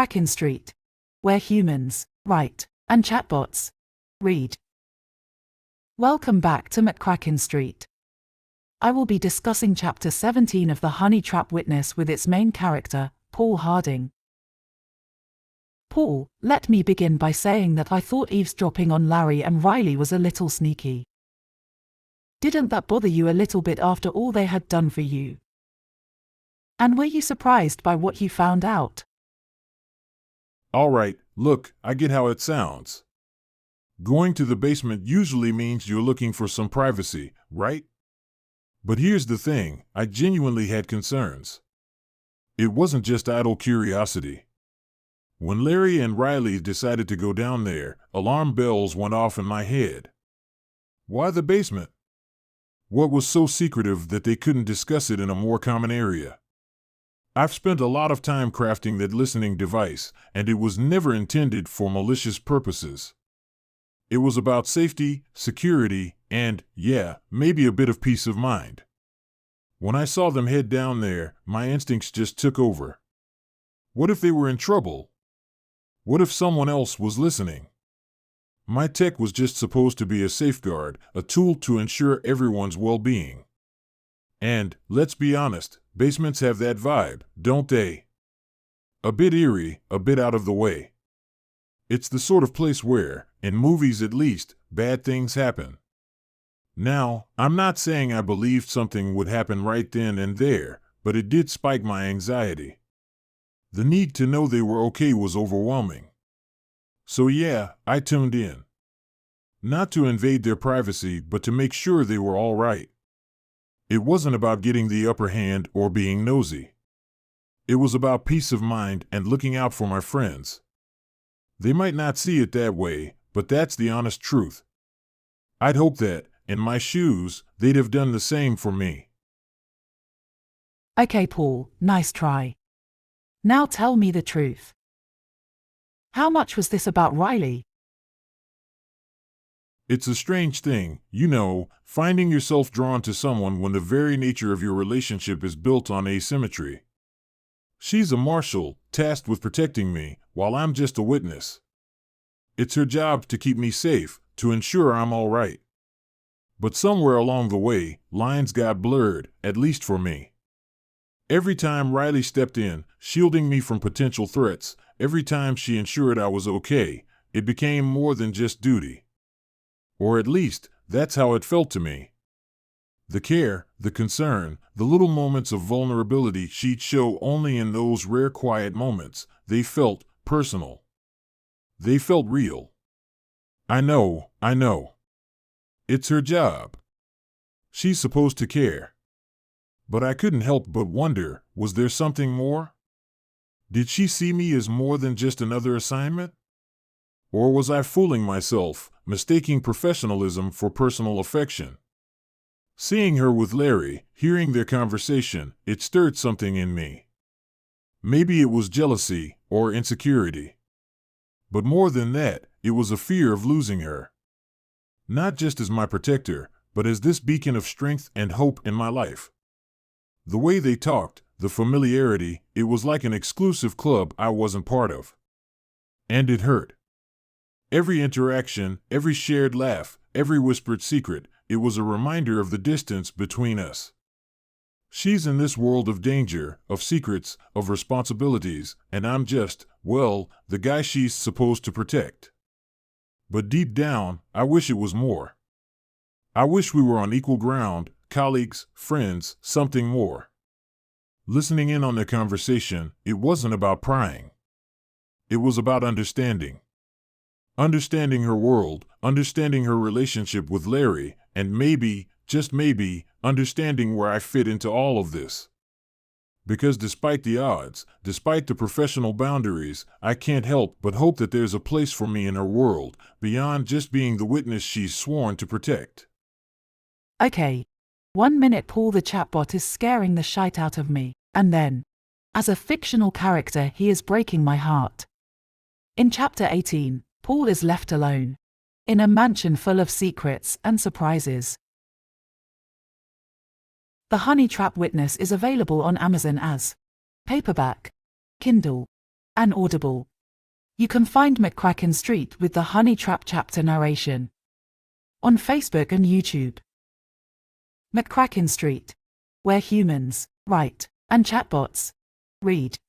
McCrackin Street, where humans write and chatbots read. Welcome back to McCrackin Street. I will be discussing Chapter 17 of The Honey Trap Witness with its main character, Paul Harding. Paul, let me begin by saying that I thought eavesdropping on Larry and Riley was a little sneaky. Didn't that bother you a little bit after all they had done for you? And were you surprised by what you found out? All right, look, I get how it sounds. Going to the basement usually means you're looking for some privacy, right? But here's the thing, I genuinely had concerns. It wasn't just idle curiosity. When Larry and Riley decided to go down there, alarm bells went off in my head. Why the basement? What was so secretive that they couldn't discuss it in a more common area? I've spent a lot of time crafting that listening device, and it was never intended for malicious purposes. It was about safety, security, and, yeah, maybe a bit of peace of mind. When I saw them head down there, my instincts just took over. What if they were in trouble? What if someone else was listening? My tech was just supposed to be a safeguard, a tool to ensure everyone's well-being. And, let's be honest, basements have that vibe, don't they? A bit eerie, a bit out of the way. It's the sort of place where, in movies at least, bad things happen. Now, I'm not saying I believed something would happen right then and there, but it did spike my anxiety. The need to know they were okay was overwhelming. So yeah, I tuned in. Not to invade their privacy, but to make sure they were all right. It wasn't about getting the upper hand or being nosy. It was about peace of mind and looking out for my friends. They might not see it that way, but that's the honest truth. I'd hope that, in my shoes, they'd have done the same for me. Okay, Paul, nice try. Now tell me the truth. How much was this about Riley? It's a strange thing, finding yourself drawn to someone when the very nature of your relationship is built on asymmetry. She's a marshal, tasked with protecting me, while I'm just a witness. It's her job to keep me safe, to ensure I'm all right. But somewhere along the way, lines got blurred, at least for me. Every time Riley stepped in, shielding me from potential threats, every time she ensured I was okay, it became more than just duty. Or at least, that's how it felt to me. The care, the concern, the little moments of vulnerability she'd show only in those rare quiet moments, they felt personal. They felt real. I know. It's her job. She's supposed to care. But I couldn't help but wonder, was there something more? Did she see me as more than just another assignment? Or was I fooling myself, mistaking professionalism for personal affection? Seeing her with Larry, hearing their conversation, it stirred something in me. Maybe it was jealousy or insecurity. But more than that, it was a fear of losing her. Not just as my protector, but as this beacon of strength and hope in my life. The way they talked, the familiarity, it was like an exclusive club I wasn't part of. And it hurt. Every interaction, every shared laugh, every whispered secret, it was a reminder of the distance between us. She's in this world of danger, of secrets, of responsibilities, and I'm just, the guy she's supposed to protect. But deep down, I wish it was more. I wish we were on equal ground, colleagues, friends, something more. Listening in on their conversation, it wasn't about prying. It was about understanding. Understanding her world, understanding her relationship with Larry, and maybe, just maybe, understanding where I fit into all of this. Because despite the odds, despite the professional boundaries, I can't help but hope that there's a place for me in her world, beyond just being the witness she's sworn to protect. Okay. 1 minute Paul the chatbot is scaring the shite out of me, and then, as a fictional character, he is breaking my heart. In Chapter 18, Paul is left alone, in a mansion full of secrets and surprises. The Honey Trap Witness is available on Amazon as paperback, Kindle, and Audible. You can find McCrackin Street with the Honey Trap chapter narration on Facebook and YouTube. McCrackin Street, where humans write and chatbots read.